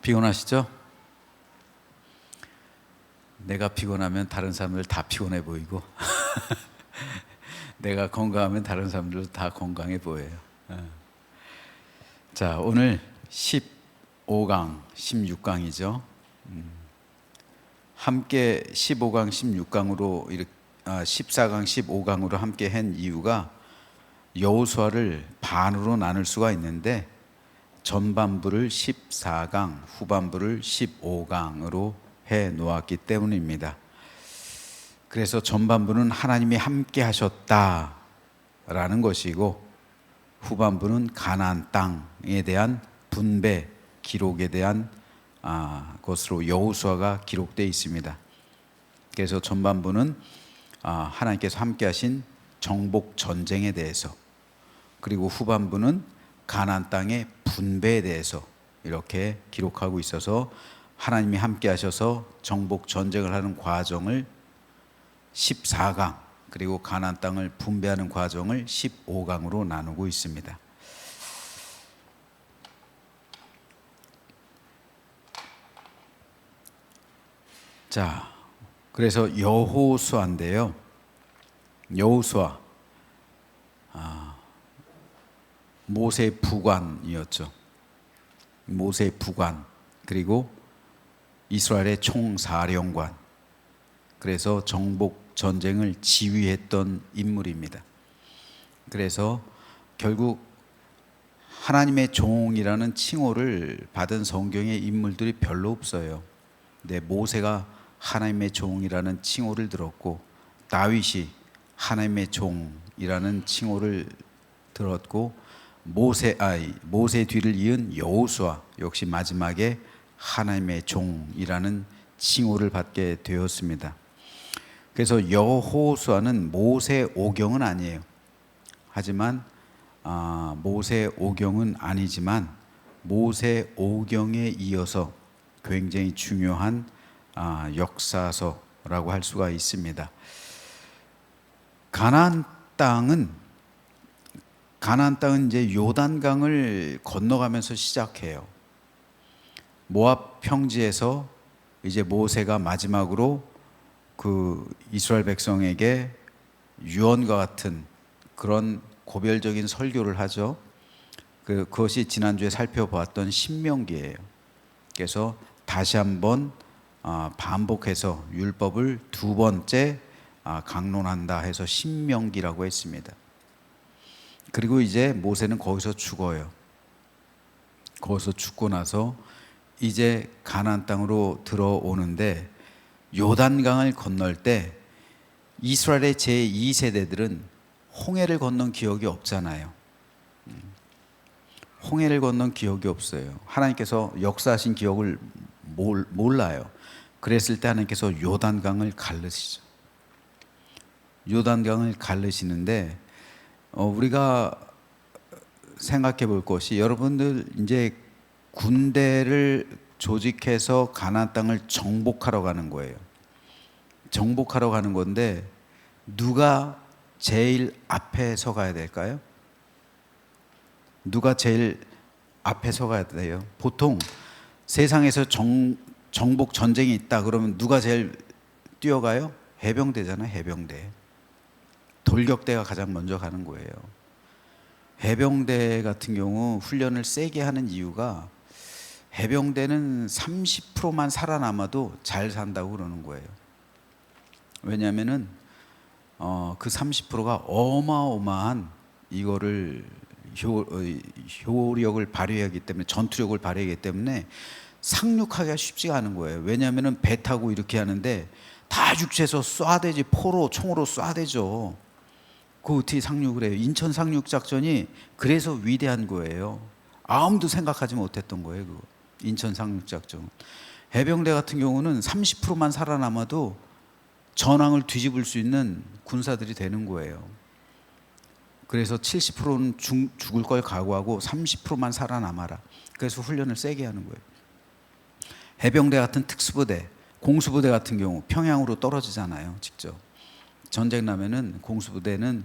피곤하시죠? 내가 피곤하면 다른 사람들 다 피곤해 보이고 내가 건강하면 다른 사람들도 다 건강해 보여요. 자, 오늘 15강, 16강이죠. 함께 15강, 16강으로 14강, 15강으로 함께 한 이유가 여호수아를 반으로 나눌 수가 있는데 전반부를 14강, 후반부를 15강으로 해 놓았기 때문입니다. 그래서 전반부는 하나님이 함께 하셨다라는 것이고 후반부는 가나안 땅에 대한 분배 기록에 대한 것으로 여호수아가 기록되어 있습니다. 그래서 전반부는 하나님께서 함께 하신 정복 전쟁에 대해서, 그리고 후반부는 가나안 땅의 분배에 대해서 이렇게 기록하고 있어서 하나님이 함께 하셔서 정복 전쟁을 하는 과정을 14강, 그리고 가나안 땅을 분배하는 과정을 15강으로 나누고 있습니다. 자, 그래서 여호수아인데요. 여호수아, 모세 부관이었죠. 모세 부관, 그리고 이스라엘의 총사령관, 그래서 정복 전쟁을 지휘했던 인물입니다. 그래서 결국 하나님의 종이라는 칭호를 받은 성경의 인물들이 별로 없어요. 근데 모세가 하나님의 종이라는 칭호를 들었고, 다윗이 하나님의 종이라는 칭호를 들었고, 모세 뒤를 이은 여호수아 역시 마지막에 하나님의 종이라는 칭호를 받게 되었습니다. 그래서 여호수아는 모세 오경은 아니에요. 하지만 모세 오경은 아니지만 모세 오경에 이어서 굉장히 중요한 역사서라고 할 수가 있습니다. 가나안 땅은 이제 요단강을 건너가면서 시작해요. 모압 평지에서 이제 모세가 마지막으로 그 이스라엘 백성에게 유언과 같은 그런 고별적인 설교를 하죠. 그것이 지난주에 살펴보았던 신명기예요. 그래서 다시 한번 반복해서 율법을 두 번째 강론한다 해서 신명기라고 했습니다. 그리고 이제 모세는 거기서 죽어요. 거기서 죽고 나서 이제 가나안 땅으로 들어오는데, 요단강을 건널 때 이스라엘의 제2세대들은 홍해를 건넌 기억이 없잖아요. 홍해를 건넌 기억이 없어요. 하나님께서 역사하신 기억을 몰라요. 그랬을 때 하나님께서 요단강을 가르시죠. 요단강을 가르시는데 우리가 생각해 볼 것이, 여러분들 이제 군대를 조직해서 가나안 땅을 정복하러 가는 거예요. 정복하러 가는 건데 누가 제일 앞에 서가야 될까요? 누가 제일 앞에 서가야 돼요? 보통 세상에서 정복 전쟁이 있다 그러면 누가 제일 뛰어가요? 해병대잖아요. 해병대. 돌격대가 가장 먼저 가는 거예요. 해병대 같은 경우 훈련을 세게 하는 이유가, 해병대는 30%만 살아남아도 잘 산다고 그러는 거예요. 왜냐하면은 그 30%가 어마어마한 이거를 효력을 발휘하기 때문에, 전투력을 발휘하기 때문에 상륙하기가 쉽지가 않은 거예요. 왜냐하면은 배 타고 이렇게 하는데 다 육지에서 쏴대지, 포로 총으로 쏴대죠. 그 어떻게 상륙을 해요? 인천 상륙 작전이 그래서 위대한 거예요. 아무도 생각하지 못했던 거예요. 그거. 인천 상륙 작전. 해병대 같은 경우는 30%만 살아남아도 전황을 뒤집을 수 있는 군사들이 되는 거예요. 그래서 70%는 죽을 걸 각오하고 30%만 살아남아라. 그래서 훈련을 세게 하는 거예요. 해병대 같은 특수부대, 공수부대 같은 경우 평양으로 떨어지잖아요. 직접 전쟁 나면은 공수부대는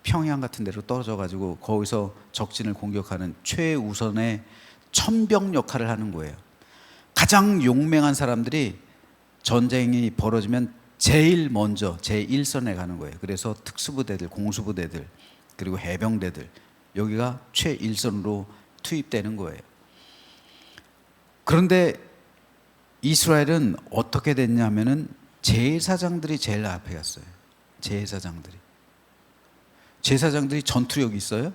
평양 같은 데로 떨어져 가지고 거기서 적진을 공격하는 최우선의 천병 역할을 하는 거예요. 가장 용맹한 사람들이 전쟁이 벌어지면 제일 먼저 제1선에 가는 거예요. 그래서 특수부대들, 공수부대들, 그리고 해병대들, 여기가 최일선으로 투입되는 거예요. 그런데 이스라엘은 어떻게 됐냐면은 제사장들이 제일 앞에 갔어요. 제사장들이 전투력이 있어요?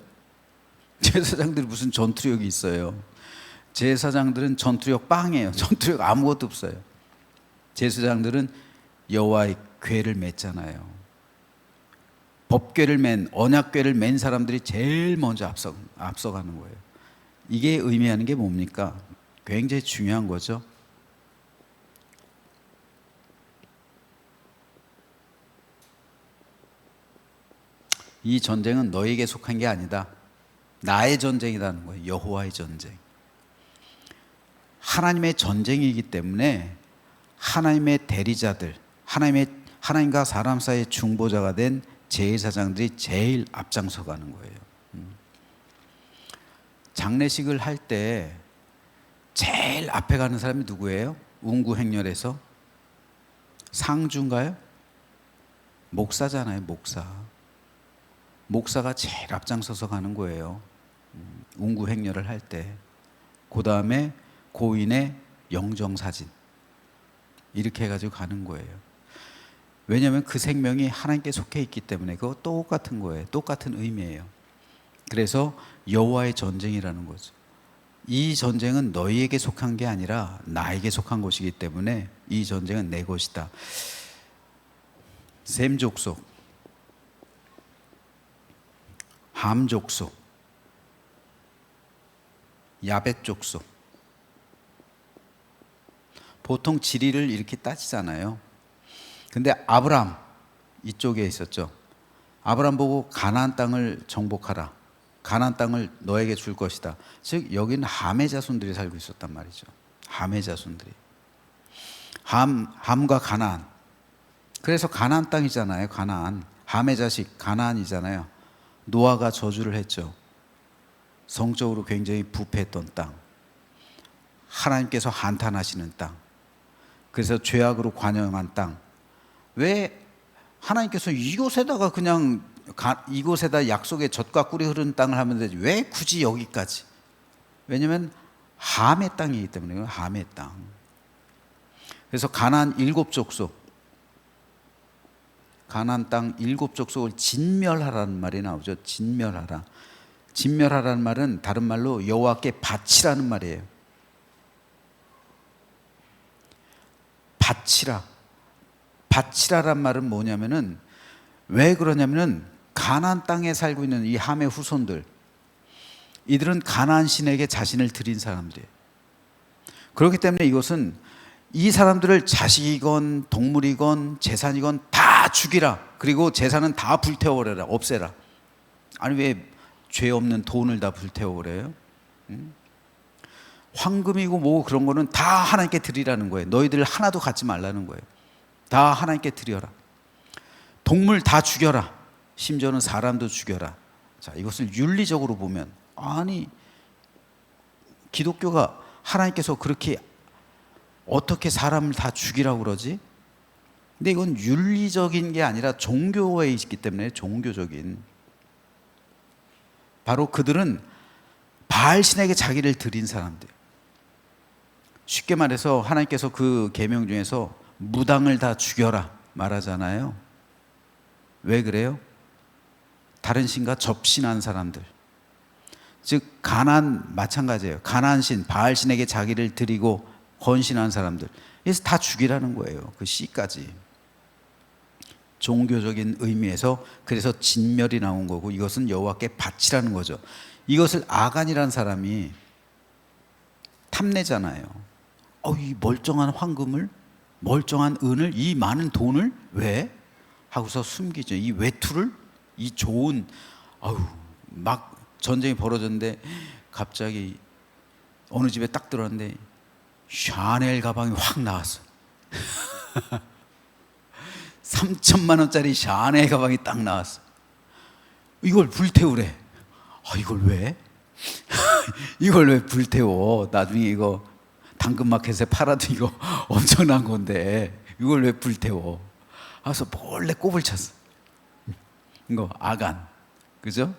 제사장들이 무슨 전투력이 있어요? 제사장들은 전투력 빵이에요. 전투력 아무것도 없어요. 제사장들은 여호와의 궤를 맸잖아요. 법궤를 맨, 언약궤를 맨 사람들이 제일 먼저 앞서가는 거예요. 이게 의미하는 게 뭡니까? 굉장히 중요한 거죠. 이 전쟁은 너에게 속한 게 아니다. 나의 전쟁이라는 거예요. 여호와의 전쟁. 하나님의 전쟁이기 때문에 하나님의 대리자들, 하나님과 사람 사이의 중보자가 된 제사장들이 제일 앞장서 가는 거예요. 장례식을 할 때 제일 앞에 가는 사람이 누구예요? 운구행렬에서 상주인가요? 목사잖아요. 목사가 제일 앞장서서 가는 거예요. 운구행렬을 할 때. 그 다음에 고인의 영정사진, 이렇게 해가지고 가는 거예요. 왜냐하면 그 생명이 하나님께 속해 있기 때문에 그거 똑같은 거예요. 똑같은 의미예요. 그래서 여호와의 전쟁이라는 거죠. 이 전쟁은 너희에게 속한 게 아니라 나에게 속한 것이기 때문에 이 전쟁은 내 것이다. 셈 족속, 함 족속, 야벳 족속. 보통 지리를 이렇게 따지잖아요. 근데 아브람 이쪽에 있었죠. 아브람 보고 가나안 땅을 정복하라. 가나안 땅을 너에게 줄 것이다. 즉 여기는 함의 자손들이 살고 있었단 말이죠. 함의 자손들이. 함과 가나안. 그래서 가나안 땅이잖아요. 가나안. 함의 자식 가나안이잖아요. 노아가 저주를 했죠. 성적으로 굉장히 부패했던 땅. 하나님께서 한탄하시는 땅. 그래서 죄악으로 관영한 땅. 왜 하나님께서 이곳에다가 그냥 이곳에다 약속의 젖과 꿀이 흐르는 땅을 하면 되지 왜 굳이 여기까지? 왜냐하면 함의 땅이기 때문에. 함의 땅. 그래서 가나안 7족속, 가나안 땅 7족속을 진멸하라는 말이 나오죠. 진멸하라는 말은 다른 말로 여호와께 바치라는 말이에요. 바치라란 말은 뭐냐면은, 왜 그러냐면은 가나안 땅에 살고 있는 이 함의 후손들, 이들은 가나안 신에게 자신을 드린 사람들이에요. 그렇기 때문에 이것은 이 사람들을 자식이건 동물이건 재산이건 다 죽이라. 그리고 재산은 다 불태워버려라. 없애라. 아니 왜 죄 없는 돈을 다 불태워버려요? 황금이고 뭐 그런 거는 다 하나님께 드리라는 거예요. 너희들 하나도 갖지 말라는 거예요. 다 하나님께 드려라. 동물 다 죽여라. 심지어는 사람도 죽여라. 자, 이것을 윤리적으로 보면, 아니 기독교가 하나님께서 그렇게 어떻게 사람을 다 죽이라고 그러지? 근데 이건 윤리적인 게 아니라 종교에 있기 때문에, 종교적인. 바로 그들은 바알 신에게 자기를 드린 사람들. 쉽게 말해서 하나님께서 그 계명 중에서 무당을 다 죽여라 말하잖아요. 왜 그래요? 다른 신과 접신한 사람들. 즉 가나안 마찬가지예요. 가나안 신, 바알 신에게 자기를 드리고 헌신한 사람들. 그래서 다 죽이라는 거예요. 그 씨까지. 종교적인 의미에서 그래서 진멸이 나온 거고, 이것은 여호와께 바치라는 거죠. 이것을 아간이라는 사람이 탐내잖아요. 이 멀쩡한 황금을, 멀쩡한 은을, 이 많은 돈을 왜? 하고서 숨기죠. 이 외투를, 이 좋은, 막 전쟁이 벌어졌는데 갑자기 어느 집에 딱 들어왔는데 샤넬 가방이 확 나왔어. 3천만 원짜리 샤넬 가방이 딱 나왔어. 이걸 불태우래. 이걸 왜? 이걸 왜 불태워? 나중에 이거 당근마켓에 팔아도 이거 엄청난 건데 이걸 왜 불태워? 그래서 몰래 꼽을 쳤어. 이거 아간, 그죠?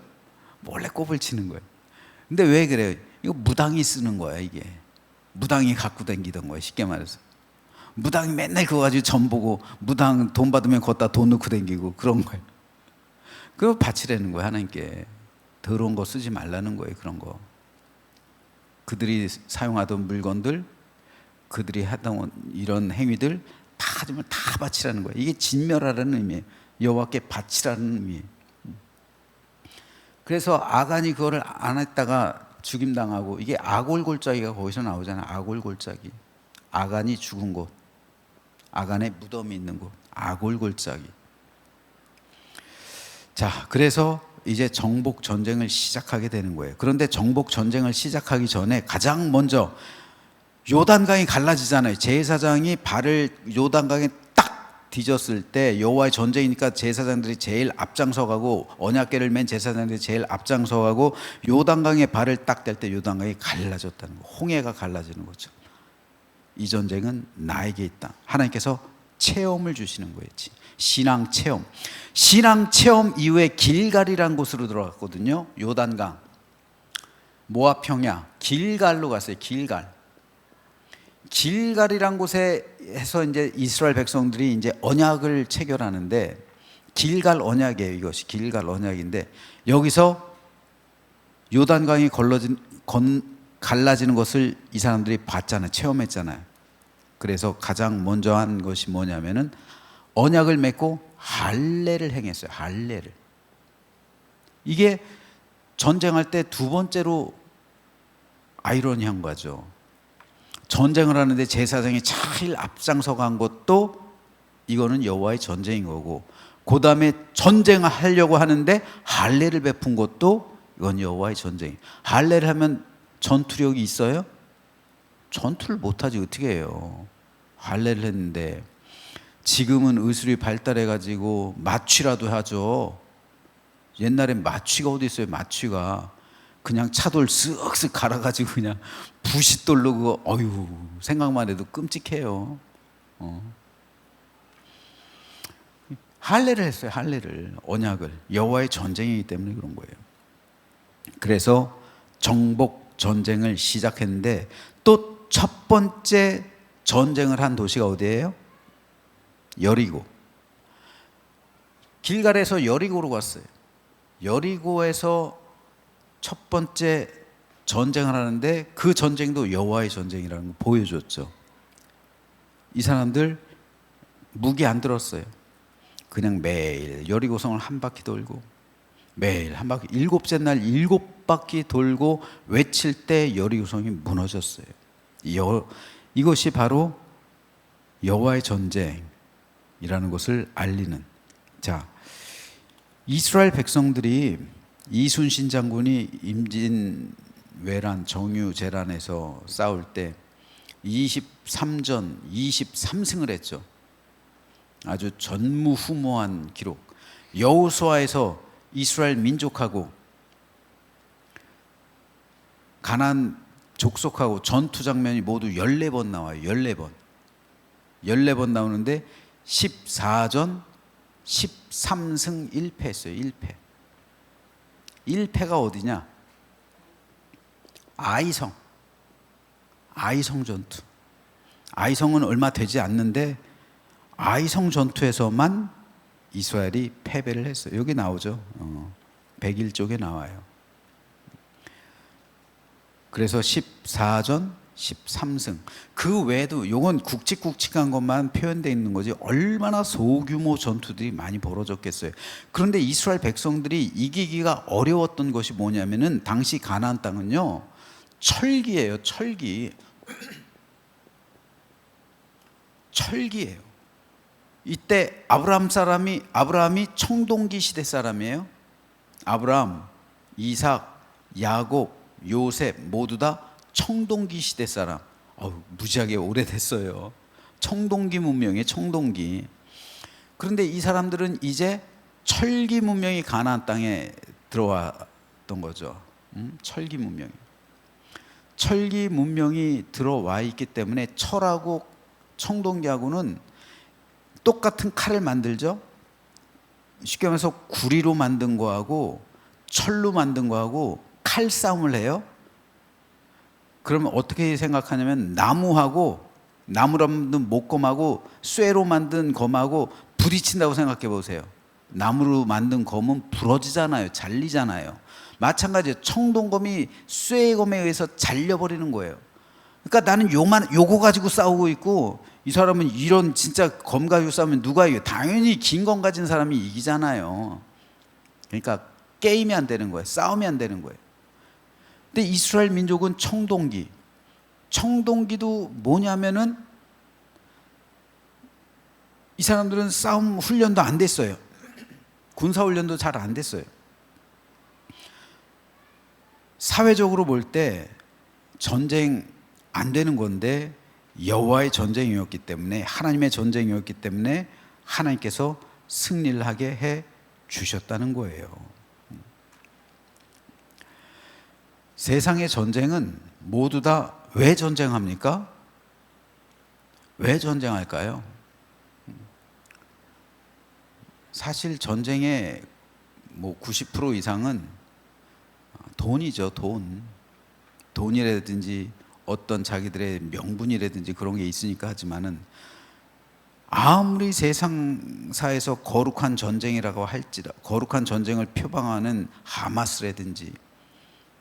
몰래 꼽을 치는 거예요. 근데 왜 그래요? 이거 무당이 쓰는 거야. 이게 무당이 갖고 다니던 거예요. 쉽게 말해서 무당이 맨날 그거 가지고 점 보고 무당 돈 받으면 걷다 돈 넣고 다니고 그런 거예요. 그거 바치라는 거예요. 하나님께 더러운 거 쓰지 말라는 거예요. 그런 거 그들이 사용하던 물건들, 그들이 하던 이런 행위들 다 정말 다 바치라는 거예요. 이게 진멸하라는 의미예요. 여호와께 바치라는 의미예요. 그래서 아간이 그거를 안 했다가 죽임당하고, 이게 아골골짜기가 거기서 나오잖아요. 아골골짜기. 아간이 죽은 곳, 아간의 무덤이 있는 곳, 아골골짜기. 자, 그래서 이제 정복 전쟁을 시작하게 되는 거예요. 그런데 정복 전쟁을 시작하기 전에 가장 먼저 요단강이 갈라지잖아요. 제사장이 발을 요단강에 딱 뒤졌을 때, 여호와의 전쟁이니까 제사장들이 제일 앞장서가고, 언약궤를 맨 제사장들이 제일 앞장서가고 요단강에 발을 딱 댈 때 요단강이 갈라졌다는 거, 홍해가 갈라지는 거죠. 이 전쟁은 나에게 있다. 하나님께서 체험을 주시는 거예요. 신앙 체험. 신앙 체험 이후에 길갈이라는 곳으로 들어갔거든요. 요단강, 모압 평야, 길갈로 갔어요. 길갈이란 곳에 해서 이제 이스라엘 백성들이 이제 언약을 체결하는데, 길갈 언약이에요. 이것이 길갈 언약인데, 여기서 요단강이 갈라지는 것을 이 사람들이 봤잖아요. 체험했잖아요. 그래서 가장 먼저 한 것이 뭐냐면은 언약을 맺고 할례를 행했어요. 할례를. 이게 전쟁할 때 두 번째로 아이러니한 거죠. 전쟁을 하는데 제사장이 제일 앞장서 간 것도 이거는 여호와의 전쟁인 거고, 그 다음에 전쟁을 하려고 하는데 할례를 베푼 것도 이건 여호와의 전쟁. 할례를 하면 전투력이 있어요? 전투를 못하지. 어떻게 해요? 할례를 했는데. 지금은 의술이 발달해가지고 마취라도 하죠. 옛날엔 마취가 어디 있어요? 마취가 그냥 차돌 쓱쓱 갈아가지고 그냥 부싯돌로 그거, 어휴, 생각만 해도 끔찍해요. 할례를 했어요. 할례를, 언약을. 여호와의 전쟁이기 때문에 그런 거예요. 그래서 정복 전쟁을 시작했는데, 또 첫 번째 전쟁을 한 도시가 어디예요? 여리고. 길갈에서 여리고로 갔어요. 여리고에서 첫 번째 전쟁을 하는데, 그 전쟁도 여호와의 전쟁이라는 거 보여줬죠. 이 사람들 무기 안 들었어요. 그냥 매일 여리고성을 한 바퀴 돌고, 매일 한 바퀴, 일곱째 날 7바퀴 돌고 외칠 때 여리고성이 무너졌어요. 이것이 바로 여호와의 전쟁이라는 것을 알리는. 자, 이스라엘 백성들이 이순신 장군이 임진왜란 정유재란에서 싸울 때 23전 23승을 했죠. 아주 전무후무한 기록. 여호수아에서 이스라엘 민족하고 가나안 족속하고 전투 장면이 모두 14번 나와요. 14번 나오는데 14전 13승 1패 했어요. 1패. 1패가 어디냐? 아이성 전투. 아이성은 얼마 되지 않는데 아이성 전투에서만 이스라엘이 패배를 했어요. 여기 나오죠. 101쪽에 나와요. 그래서 14전 13승. 그 외에도, 이건 굵직굵직한 것만 표현되어 있는 거지 얼마나 소규모 전투들이 많이 벌어졌겠어요. 그런데 이스라엘 백성들이 이기기가 어려웠던 것이 뭐냐면은, 당시 가나안 땅은요 철기예요. 철기예요. 이때 아브라함이 청동기 시대 사람이에요. 아브라함, 이삭, 야곱, 요셉 모두 다 청동기 시대 사람. 무지하게 오래됐어요. 청동기 문명이에요. 청동기. 그런데 이 사람들은 이제 철기 문명이 가나안 땅에 들어왔던 거죠. 철기 문명이. 철기 문명이 들어와 있기 때문에 철하고 청동기하고는 똑같은 칼을 만들죠. 쉽게 말해서 구리로 만든 거하고 철로 만든 거하고 칼싸움을 해요. 그러면 어떻게 생각하냐면 나무로 만든 목검하고 쇠로 만든 검하고 부딪힌다고 생각해 보세요. 나무로 만든 검은 부러지잖아요. 잘리잖아요. 마찬가지예요. 청동검이 쇠검에 의해서 잘려버리는 거예요. 그러니까 나는 요거 가지고 싸우고 있고 이 사람은 이런 진짜 검 가지고 싸우면 누가 이겨? 당연히 긴 검 가진 사람이 이기잖아요. 그러니까 게임이 안 되는 거예요. 싸움이 안 되는 거예요. 근데 이스라엘 민족은 청동기도 뭐냐면은 이 사람들은 싸움 훈련도 안 됐어요. 군사 훈련도 잘 안 됐어요. 사회적으로 볼 때 전쟁 안 되는 건데 여호와의 전쟁이었기 때문에, 하나님의 전쟁이었기 때문에 하나님께서 승리를 하게 해 주셨다는 거예요. 세상의 전쟁은 모두 다 왜 전쟁합니까? 왜 전쟁할까요? 사실 전쟁의 90% 이상은 돈이죠. 돈이라든지 어떤 자기들의 명분이라든지 그런 게 있으니까 하지만은, 아무리 세상사에서 거룩한 전쟁이라고 할지라도, 거룩한 전쟁을 표방하는 하마스라든지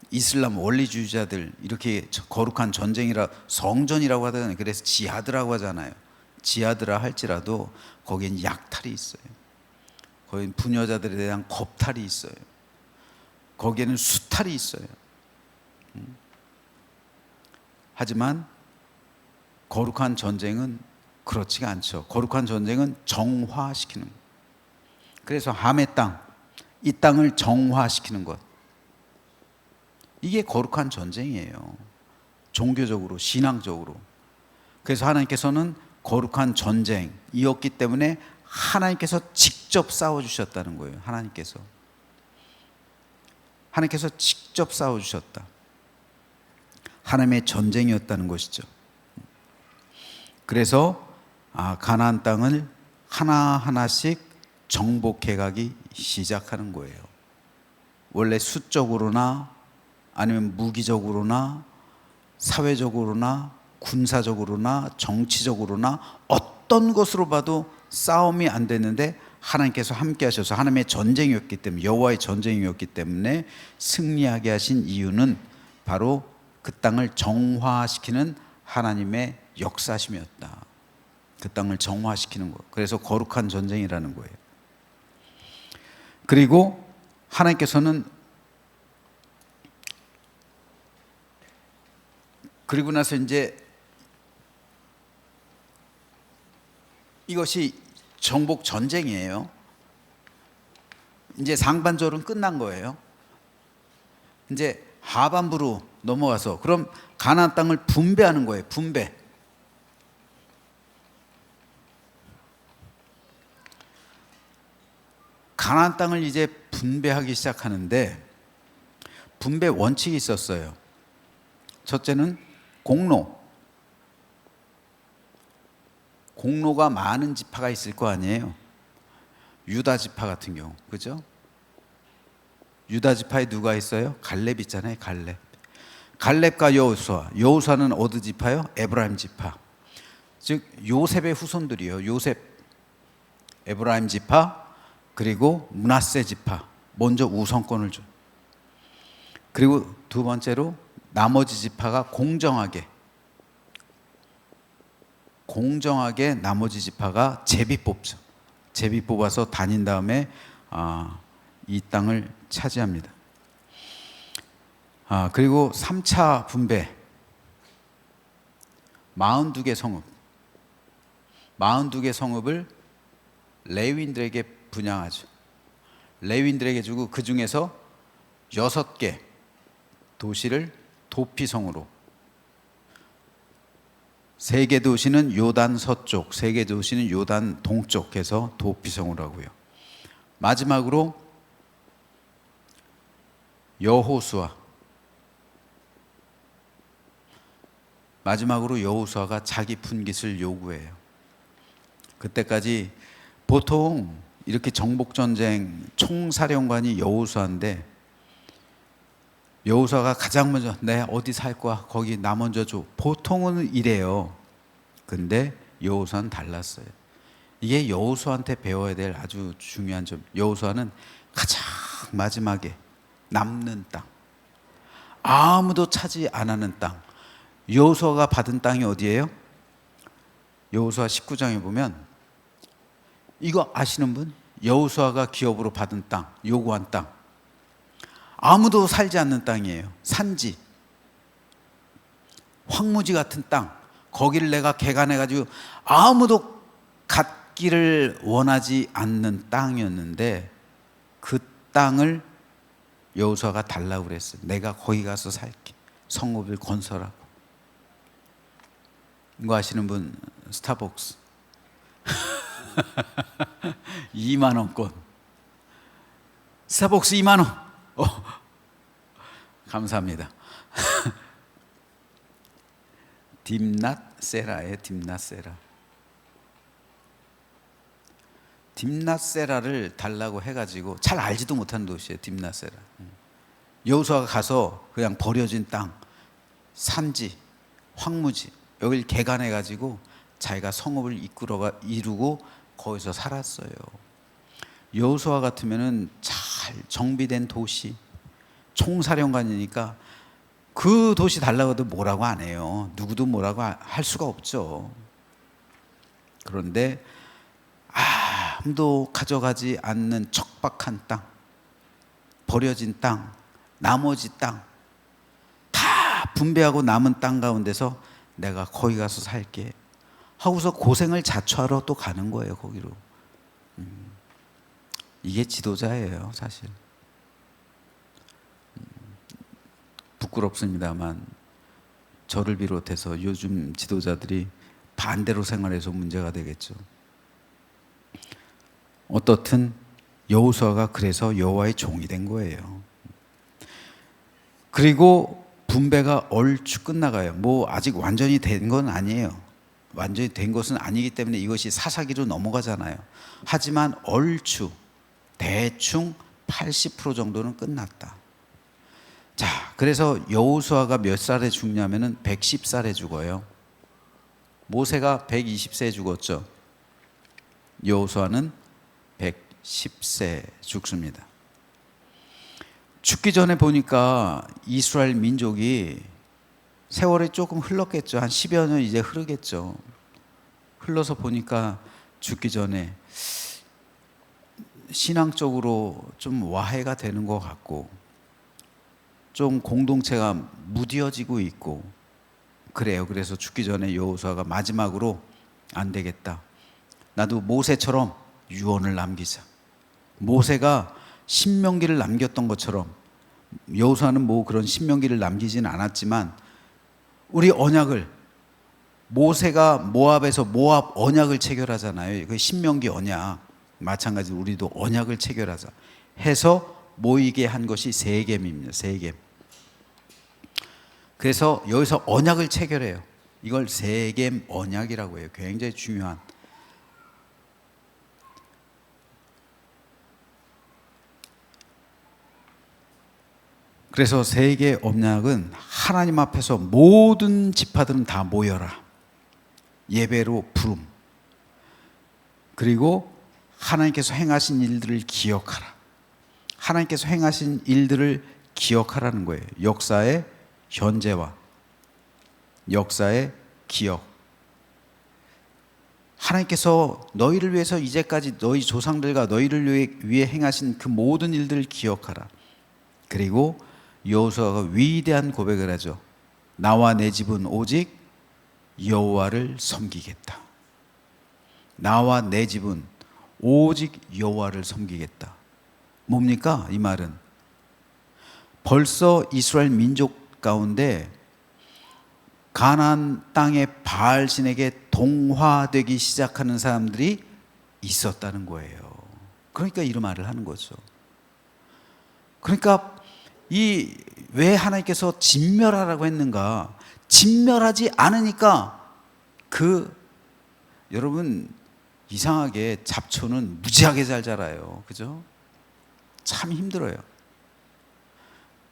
이슬람 원리주의자들, 이렇게 거룩한 전쟁이라 성전이라고 하잖아요. 그래서 지하드라고 하잖아요. 지하드라 할지라도 거기엔 약탈이 있어요. 거기엔 부녀자들에 대한 겁탈이 있어요. 거기에는 수탈이 있어요. 하지만 거룩한 전쟁은 그렇지가 않죠. 거룩한 전쟁은 정화시키는 것. 그래서 함의 땅, 이 땅을 정화시키는 것, 이게 거룩한 전쟁이에요. 종교적으로, 신앙적으로. 그래서 하나님께서는 거룩한 전쟁이었기 때문에 하나님께서 직접 싸워주셨다는 거예요. 하나님께서 직접 싸워주셨다. 하나님의 전쟁이었다는 것이죠. 그래서 가나안 땅을 하나하나씩 정복해가기 시작하는 거예요. 원래 수적으로나 아니면 무기적으로나 사회적으로나 군사적으로나 정치적으로나 어떤 것으로 봐도 싸움이 안 됐는데 하나님께서 함께 하셔서, 하나님의 전쟁이었기 때문에, 여호와의 전쟁이었기 때문에 승리하게 하신 이유는 바로 그 땅을 정화시키는 하나님의 역사심이었다. 그 땅을 정화시키는 것. 그래서 거룩한 전쟁이라는 거예요. 그리고 하나님께서는, 그리고 나서 이제 이것이 정복 전쟁이에요. 이제 상반절은 끝난 거예요. 이제 하반부로 넘어가서 그럼 가나안 땅을 분배하는 거예요. 분배. 가나안 땅을 이제 분배하기 시작하는데 분배 원칙이 있었어요. 첫째는 공로가 많은 지파가 있을 거 아니에요. 유다 지파 같은 경우, 그죠? 유다 지파에 누가 있어요? 갈렙 있잖아요. 갈렙과 여호수아는 어디 지파요? 에브라임 지파. 즉 요셉의 후손들이요. 요셉, 에브라임 지파, 그리고 므낫세 지파. 먼저 우선권을 줘. 그리고 두 번째로 나머지 지파가 공정하게 나머지 지파가 제비 뽑죠. 제비 뽑아서 다닌 다음에 이 땅을 차지합니다. 그리고 3차 분배, 42개 성읍, 42개 성읍을 레위인들에게 분양하죠. 레위인들에게 주고 그 중에서 6개 도시를 도피성으로, 3개 도시는 요단 서쪽, 3개 도시는 요단 동쪽 해서 도피성으로 하고요. 마지막으로 여호수아, 마지막으로 여호수아가 자기 분깃을 요구해요. 그때까지 보통 이렇게 정복전쟁 총사령관이 여호수아인데, 여호수아가 가장 먼저 내 어디 살 거야, 거기 나 먼저 줘, 보통은 이래요. 근데 여호수아는 달랐어요. 이게 여호수아한테 배워야 될 아주 중요한 점. 여호수아는 가장 마지막에 남는 땅, 아무도 차지 안 하는 땅, 여호수아가 받은 땅이 어디예요? 여호수아 19장에 보면, 이거 아시는 분? 여호수아가 기업으로 받은 땅, 요구한 땅, 아무도 살지 않는 땅이에요. 산지, 황무지 같은 땅, 거기를 내가 개간해가지고 아무도 갖기를 원하지 않는 땅이었는데, 그 땅을 여호수아가 달라고 그랬어요. 내가 거기 가서 살게, 성읍을 건설하고. 이거 아시는 분? 스타벅스 2만 원권, 스타벅스 2만 원. 감사합니다. 딥낫세라예요. 딥낫세라. 딥낫세라를 달라고 해가지고, 잘 알지도 못하는 도시예요. 딥낫세라. 여호수아가 가서 그냥 버려진 땅, 산지, 황무지, 여길 개간해가지고 자기가 성읍을 이루고 거기서 살았어요. 여호수아 같으면은 잘 정비된 도시, 총사령관이니까 그 도시 달라고 해도 뭐라고 안 해요. 누구도 뭐라고 할 수가 없죠. 그런데 아무도 가져가지 않는 척박한 땅, 버려진 땅, 나머지 땅, 다 분배하고 남은 땅 가운데서 내가 거기 가서 살게 하고서 고생을 자초하러 또 가는 거예요. 거기로. 이게 지도자예요, 사실. 부끄럽습니다만 저를 비롯해서 요즘 지도자들이 반대로 생활해서 문제가 되겠죠. 어떻든 여호수아가 그래서 여호와의 종이 된 거예요. 그리고 분배가 얼추 끝나가요. 뭐 아직 완전히 된 건 아니에요. 완전히 된 것은 아니기 때문에 이것이 사사기로 넘어가잖아요. 하지만 얼추 대충 80% 정도는 끝났다. 자, 그래서 여호수아가 몇 살에 죽냐면은 110살에 죽어요. 모세가 120세에 죽었죠. 여호수아는 110세에 죽습니다. 죽기 전에 보니까 이스라엘 민족이 세월이 조금 흘렀겠죠. 한 10여 년 이제 흐르겠죠. 흘러서 보니까 죽기 전에 신앙적으로 좀 와해가 되는 것 같고, 좀 공동체가 무뎌지고 있고 그래요. 그래서 죽기 전에 여호수아가 마지막으로 안 되겠다, 나도 모세처럼 유언을 남기자. 모세가 신명기를 남겼던 것처럼 여호수아는 뭐 그런 신명기를 남기지는 않았지만, 우리 언약을, 모세가 모압에서 모압 언약을 체결하잖아요. 그 신명기 언약, 마찬가지로 우리도 언약을 체결하자 해서 모이게 한 것이 세겜입니다. 세겜. 그래서 여기서 언약을 체결해요. 이걸 세겜 언약이라고 해요. 굉장히 중요한. 그래서 세계 언약은 하나님 앞에서 모든 지파들은 다 모여라, 예배로 부름, 그리고 하나님께서 행하신 일들을 기억하라. 하나님께서 행하신 일들을 기억하라는 거예요. 역사의 현재와 역사의 기억. 하나님께서 너희를 위해서 이제까지 너희 조상들과 너희를 위해 행하신 그 모든 일들을 기억하라. 그리고 여호수아가 위대한 고백을 하죠. 나와 내 집은 오직 여호와를 섬기겠다. 나와 내 집은 오직 여호와를 섬기겠다. 뭡니까? 이 말은 벌써 이스라엘 민족 가운데 가나안 땅의 바알 신에게 동화되기 시작하는 사람들이 있었다는 거예요. 그러니까 이런 말을 하는 거죠. 그러니까 왜 하나님께서 진멸하라고 했는가? 진멸하지 않으니까 여러분 이상하게 잡초는 무지하게 잘 자라요. 그죠? 참 힘들어요.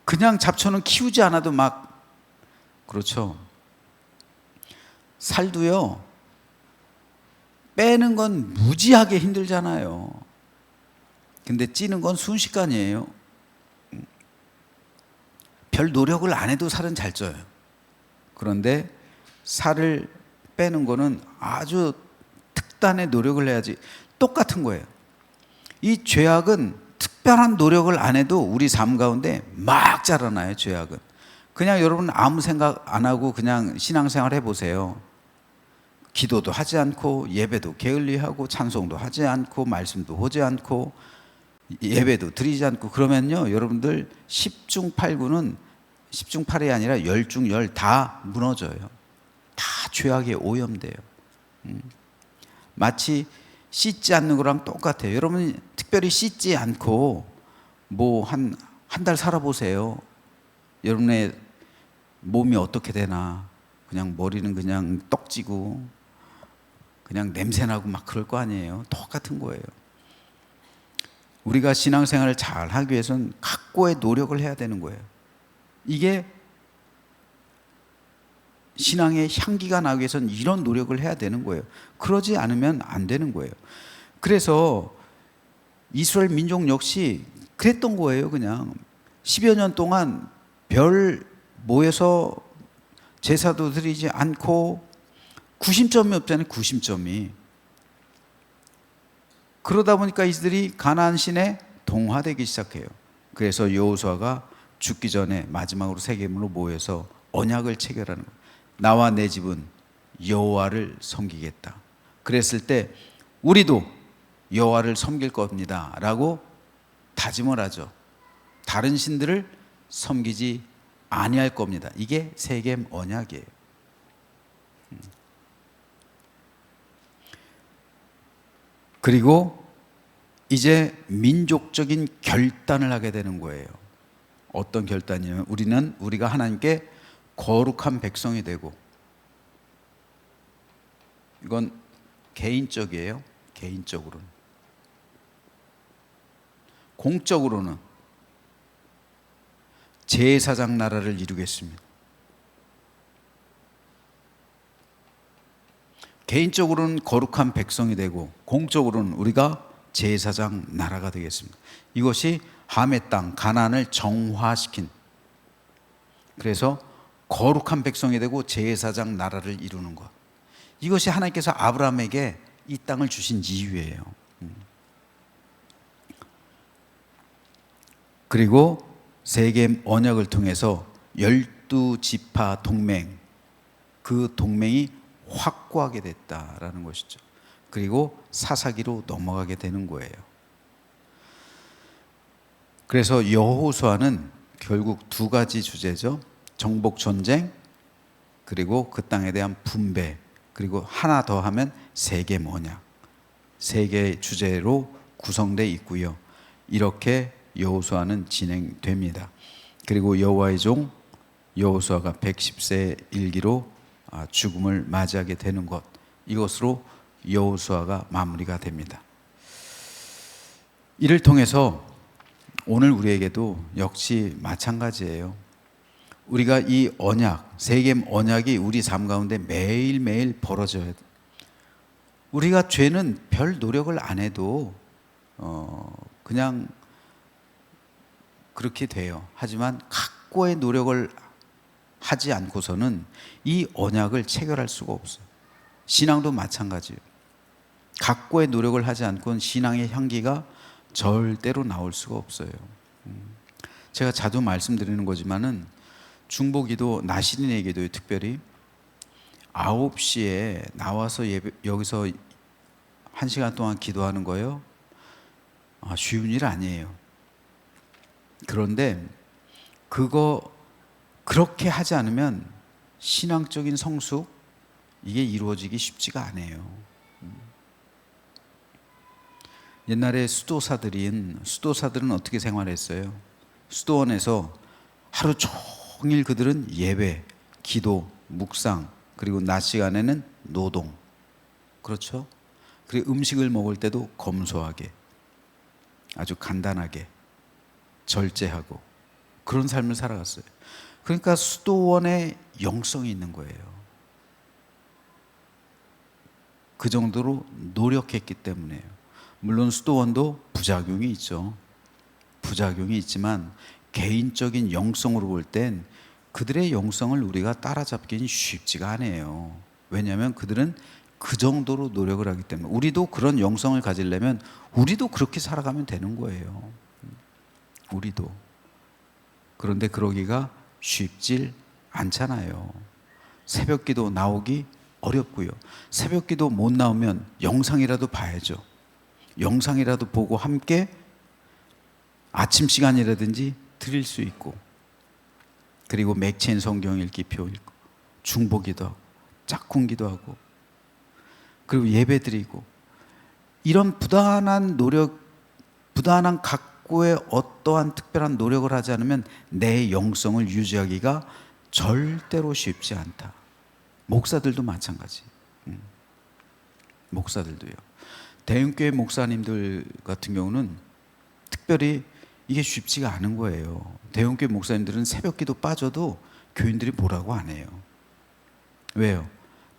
그냥 잡초는 키우지 않아도 막 그렇죠. 살도요. 빼는 건 무지하게 힘들잖아요. 근데 찌는 건 순식간이에요. 별 노력을 안 해도 살은 잘 쪄요. 그런데 살을 빼는 거는 아주 특단의 노력을 해야지. 똑같은 거예요. 이 죄악은 특별한 노력을 안 해도 우리 삶 가운데 막 자라나요. 죄악은 그냥 여러분 아무 생각 안 하고 그냥 신앙생활 해보세요. 기도도 하지 않고 예배도 게을리하고 찬송도 하지 않고 말씀도 보지 않고 예배도 드리지 않고 그러면요, 여러분들 10중 8구는 10중 8이 아니라 10중 10 다 무너져요. 다 죄악에 오염돼요. 마치 씻지 않는 거랑 똑같아요. 여러분 특별히 씻지 않고 뭐 한 달 살아보세요. 여러분의 몸이 어떻게 되나. 그냥 머리는 그냥 떡지고 그냥 냄새나고 막 그럴 거 아니에요. 똑같은 거예요. 우리가 신앙생활을 잘 하기 위해서는 각고의 노력을 해야 되는 거예요. 이게 신앙의 향기가 나기 위해서는 이런 노력을 해야 되는 거예요. 그러지 않으면 안 되는 거예요. 그래서 이스라엘 민족 역시 그랬던 거예요. 그냥 10여 년 동안 별 모여서 제사도 드리지 않고 구심점이 없잖아요. 구심점이. 그러다 보니까 이들이 가나안 신에 동화되기 시작해요. 그래서 여호수아가 죽기 전에 마지막으로 세겜으로 모여서 언약을 체결하는 거예요. 나와 내 집은 여호와를 섬기겠다. 그랬을 때 우리도 여호와를 섬길 겁니다 라고 다짐을 하죠. 다른 신들을 섬기지 아니할 겁니다. 이게 세겜 언약이에요. 그리고 이제 민족적인 결단을 하게 되는 거예요. 어떤 결단이냐면 우리가 하나님께 거룩한 백성이 되고, 이건 개인적이에요. 개인적으로는. 공적으로는 제사장 나라를 이루겠습니다. 개인적으로는 거룩한 백성이 되고 공적으로는 우리가 제사장 나라가 되겠습니다. 이것이 함의 땅 가나안을 정화시킨, 그래서 거룩한 백성이 되고 제사장 나라를 이루는 것, 이것이 하나님께서 아브라함에게 이 땅을 주신 이유예요. 그리고 세겜 언약을 통해서 12지파 동맹, 그 동맹이 확고하게 됐다라는 것이죠. 그리고 사사기로 넘어가게 되는 거예요. 그래서 여호수아는 결국 두 가지 주제죠. 정복 전쟁, 그리고 그 땅에 대한 분배, 그리고 하나 더 하면 세겜 언약, 세 개의 주제로 구성되어 있고요. 이렇게 여호수아는 진행됩니다. 그리고 여호와의 종 여호수아가 110세 일기로 죽음을 맞이하게 되는 것, 이것으로 여호수아가 마무리가 됩니다. 이를 통해서 오늘 우리에게도 역시 마찬가지예요. 우리가 이 언약, 세겜 언약이 우리 삶 가운데 매일매일 벌어져야 돼. 우리가 죄는 별 노력을 안 해도 그냥 그렇게 돼요. 하지만 각고의 노력을 하지 않고서는 이 언약을 체결할 수가 없어요. 신앙도 마찬가지예요. 각고의 노력을 하지 않고는 신앙의 향기가 절대로 나올 수가 없어요. 제가 자주 말씀드리는 거지만은 중보기도, 나시린의 기도에 특별히 9시에 나와서 여기서 1시간 동안 기도하는 거예요. 쉬운 일 아니에요. 그런데 그렇게 하지 않으면 신앙적인 성숙, 이게 이루어지기 쉽지가 않아요. 옛날에 수도사들은 어떻게 생활했어요? 수도원에서 하루 종일 그들은 예배, 기도, 묵상, 그리고 낮 시간에는 노동. 그렇죠? 그리고 음식을 먹을 때도 검소하게, 아주 간단하게, 절제하고 그런 삶을 살아갔어요. 그러니까 수도원에 영성이 있는 거예요. 그 정도로 노력했기 때문에요. 물론 수도원도 부작용이 있죠. 부작용이 있지만 개인적인 영성으로 볼 땐 그들의 영성을 우리가 따라잡기는 쉽지가 않아요. 왜냐하면 그들은 그 정도로 노력을 하기 때문에. 우리도 그런 영성을 가지려면 우리도 그렇게 살아가면 되는 거예요. 우리도. 그런데 그러기가 쉽질 않잖아요. 새벽기도 나오기 어렵고요. 새벽기도 못 나오면 영상이라도 봐야죠. 영상이라도 보고 함께 아침 시간이라든지 드릴 수 있고, 그리고 맥체인 성경 읽기표 읽고, 중보기도 하고, 짝꿍기도 하고, 그리고 예배 드리고, 이런 부단한 노력, 부단한 각고의 어떠한 특별한 노력을 하지 않으면 내 영성을 유지하기가 절대로 쉽지 않다. 목사들도 마찬가지. 목사들도요. 대형교회 목사님들 같은 경우는 특별히 이게 쉽지가 않은 거예요. 대형교회 목사님들은 새벽기도 빠져도 교인들이 뭐라고 안 해요. 왜요?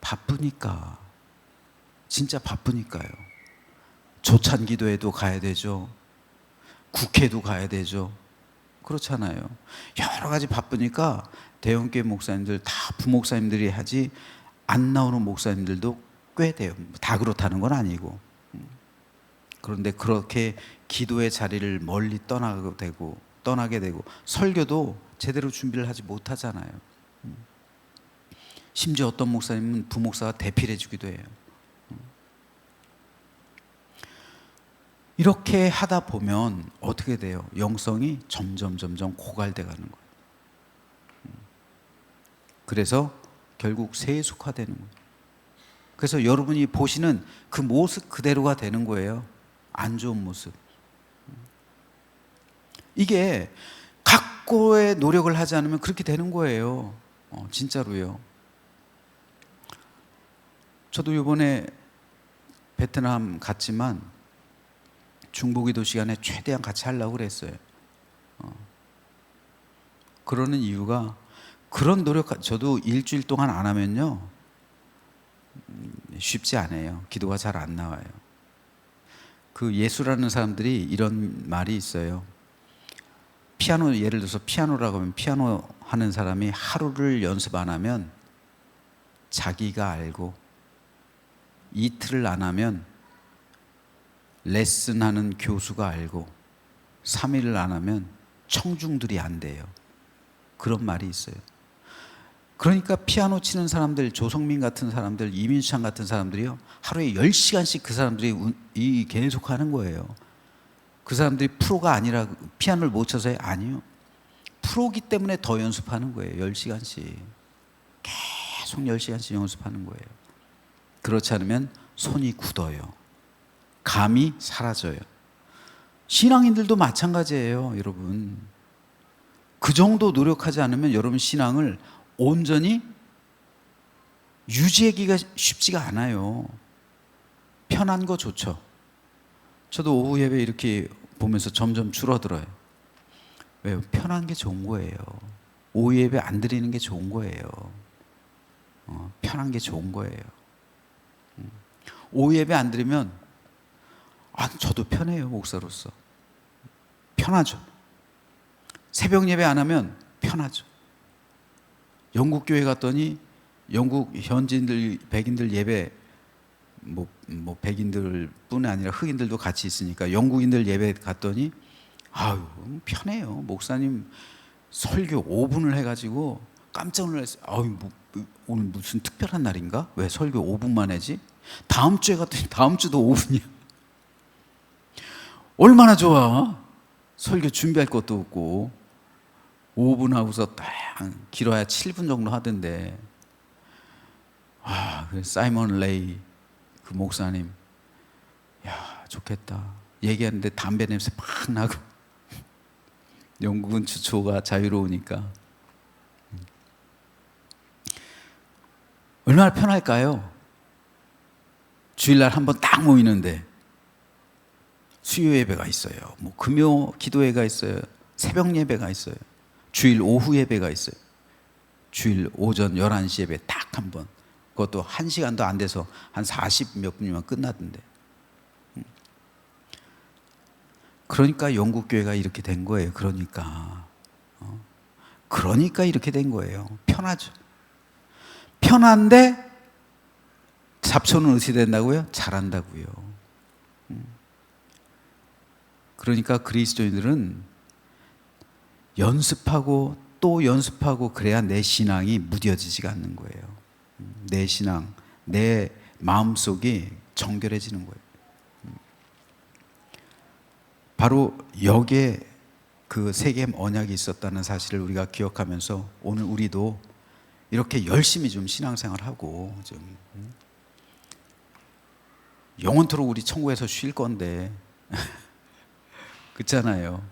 바쁘니까. 진짜 바쁘니까요. 조찬기도회도 가야 되죠. 국회도 가야 되죠. 그렇잖아요. 여러 가지 바쁘니까 대형교회 목사님들 다 부목사님들이 하지 안 나오는 목사님들도 꽤 돼요. 다 그렇다는 건 아니고. 그런데 그렇게 기도의 자리를 멀리 떠나게 되고 설교도 제대로 준비를 하지 못하잖아요. 심지어 어떤 목사님은 부목사가 대필해 주기도 해요. 이렇게 하다 보면 어떻게 돼요? 영성이 점점 고갈돼 가는 거예요. 그래서 결국 세속화되는 거예요. 그래서 여러분이 보시는 그 모습 그대로가 되는 거예요. 안 좋은 모습. 이게 각고의 노력을 하지 않으면 그렇게 되는 거예요. 진짜로요. 저도 이번에 베트남 갔지만 중보기도 시간에 최대한 같이 하려고 그랬어요. 그러는 이유가 그런 노력, 저도 일주일 동안 안 하면요 쉽지 않아요. 기도가 잘 안 나와요. 그 예수라는 사람들이 이런 말이 있어요. 피아노, 예를 들어서 피아노라고 하면 피아노 하는 사람이 하루를 연습 안 하면 자기가 알고, 이틀을 안 하면 레슨하는 교수가 알고, 3일을 안 하면 청중들이 안 돼요. 그런 말이 있어요. 그러니까 피아노 치는 사람들, 조성민 같은 사람들, 이민창 같은 사람들이요, 하루에 10시간씩 그 사람들이 계속 하는 거예요. 그 사람들이 프로가 아니라 피아노를 못 쳐서요? 아니요. 프로기 때문에 더 연습하는 거예요. 10시간씩. 계속 10시간씩 연습하는 거예요. 그렇지 않으면 손이 굳어요. 감이 사라져요. 신앙인들도 마찬가지예요, 여러분. 그 정도 노력하지 않으면 여러분 신앙을 온전히 유지하기가 쉽지가 않아요. 편한 거 좋죠. 저도 오후 예배 이렇게 보면서 점점 줄어들어요. 왜요? 편한 게 좋은 거예요. 오후 예배 안 드리는 게 좋은 거예요. 편한 게 좋은 거예요. 오후 예배 안 드리면 저도 편해요, 목사로서. 편하죠. 새벽 예배 안 하면 편하죠. 영국 교회 갔더니 영국 현지인들, 백인들 예배, 백인들 뿐이 아니라 흑인들도 같이 있으니까 영국인들 예배 갔더니 아유 편해요. 목사님 설교 5분을 해가지고 깜짝 놀랐어요. 오늘 무슨 특별한 날인가? 왜 설교 5분만 하지? 다음 주에 갔더니 다음 주도 5분이야. 얼마나 좋아. 설교 준비할 것도 없고 5분 하고서 딱 길어야 7분 정도 하던데. 사이먼 레이 그 목사님, 야 좋겠다. 얘기하는데 담배 냄새 팍 나고. 영국은 주초가 자유로우니까. 얼마나 편할까요? 주일날 한번 딱 모이는데 수요 예배가 있어요. 뭐 금요 기도회가 있어요. 새벽 예배가 있어요. 주일 오후 예배가 있어요. 주일 오전 11시 예배 딱 한 번. 그것도 1시간도 안 돼서 한 40 몇 분이면 끝나던데. 그러니까 영국 교회가 이렇게 된 거예요. 그러니까 이렇게 된 거예요. 편하죠. 편한데 잡초는 어떻게 된다고요? 잘한다고요. 그러니까 그리스도인들은 연습하고 또 연습하고 그래야 내 신앙이 무뎌지지가 않는 거예요. 내 신앙, 내 마음속이 정결해지는 거예요. 바로 여기에 그 세겜 언약이 있었다는 사실을 우리가 기억하면서 오늘 우리도 이렇게 열심히 좀 신앙생활하고 좀 영원토록 우리 천국에서 쉴 건데 그렇잖아요.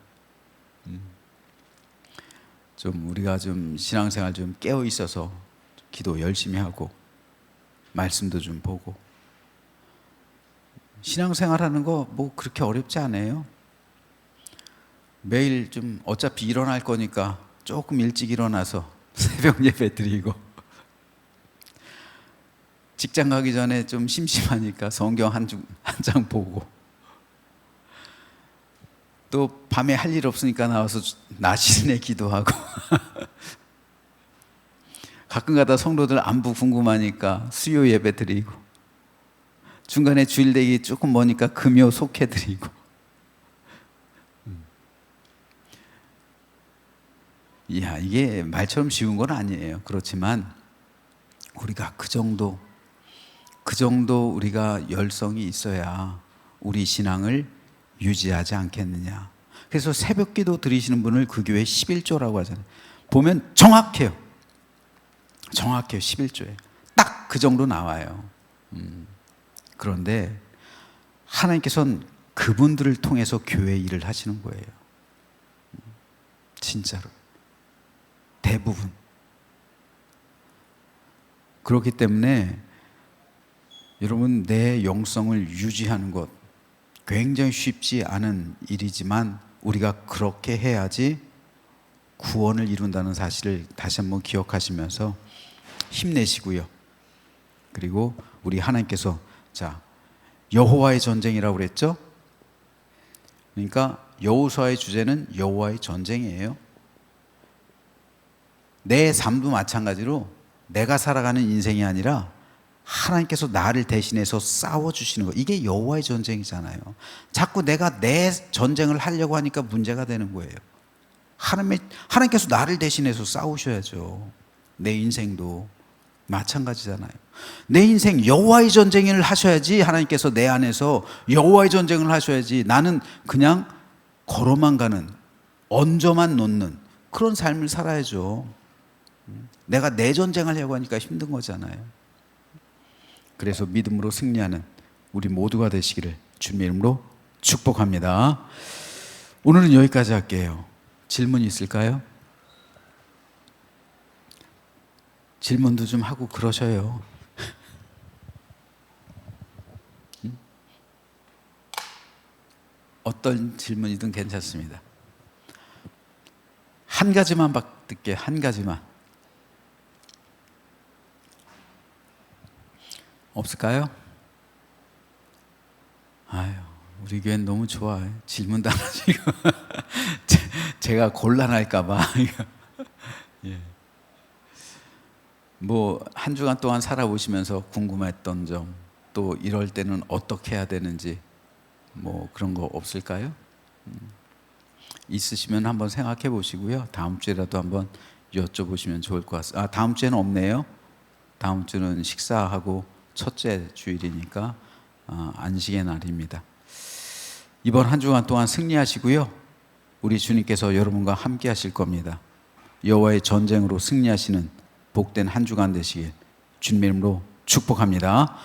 좀 우리가 좀 신앙생활 좀 깨어 있어서 기도 열심히 하고 말씀도 좀 보고 신앙생활하는 거 뭐 그렇게 어렵지 않아요. 매일 좀 어차피 일어날 거니까 조금 일찍 일어나서 새벽 예배 드리고 직장 가기 전에 좀 심심하니까 성경 한 장 보고 또 밤에 할 일 없으니까 나와서 나시린에 기도하고 가끔가다 성도들 안부 궁금하니까 수요 예배 드리고 중간에 주일 되기 조금 머니까 금요 속해 드리고 이야, 이게 말처럼 쉬운 건 아니에요. 그렇지만 우리가 그 정도 우리가 열성이 있어야 우리 신앙을 유지하지 않겠느냐. 그래서 새벽 기도 드리시는 분을 그 교회 11조라고 하잖아요. 보면 정확해요. 11조에 딱 그 정도 나와요. 그런데 하나님께서는 그분들을 통해서 교회 일을 하시는 거예요. 진짜로 대부분. 그렇기 때문에 여러분, 내 영성을 유지하는 것 굉장히 쉽지 않은 일이지만 우리가 그렇게 해야지 구원을 이룬다는 사실을 다시 한번 기억하시면서 힘내시고요. 그리고 우리 하나님께서 자, 여호와의 전쟁이라고 그랬죠? 그러니까 여호수아의 주제는 여호와의 전쟁이에요. 내 삶도 마찬가지로 내가 살아가는 인생이 아니라 하나님께서 나를 대신해서 싸워주시는 거, 이게 여호와의 전쟁이잖아요. 자꾸 내가 내 전쟁을 하려고 하니까 문제가 되는 거예요. 하나님께서 나를 대신해서 싸우셔야죠. 내 인생도 마찬가지잖아요. 내 인생 여호와의 전쟁을 하셔야지. 하나님께서 내 안에서 여호와의 전쟁을 하셔야지. 나는 그냥 걸어만 가는, 얹어만 놓는 그런 삶을 살아야죠. 내가 내 전쟁을 하려고 하니까 힘든 거잖아요. 그래서 믿음으로 승리하는 우리 모두가 되시기를 주님의 이름으로 축복합니다. 오늘은 여기까지 할게요. 질문 있을까요? 질문도 좀 하고 그러셔요. 어떤 질문이든 괜찮습니다. 한 가지만 받을게요. 한 가지만. 없을까요? 아유, 우리 교회는 너무 좋아요. 질문도 안 하시고 제가 곤란할까봐. 예. 뭐 한 주간 동안 살아보시면서 궁금했던 점, 또 이럴 때는 어떻게 해야 되는지 뭐 그런 거 없을까요? 있으시면 한번 생각해 보시고요. 다음 주에라도 한번 여쭤보시면 좋을 것 같습니다. 다음 주에는 없네요. 다음 주는 식사하고 첫째 주일이니까 안식의 날입니다. 이번 한 주간 동안 승리하시고요. 우리 주님께서 여러분과 함께 하실 겁니다. 여호와의 전쟁으로 승리하시는 복된 한 주간 되시길 주님의 이름으로 축복합니다.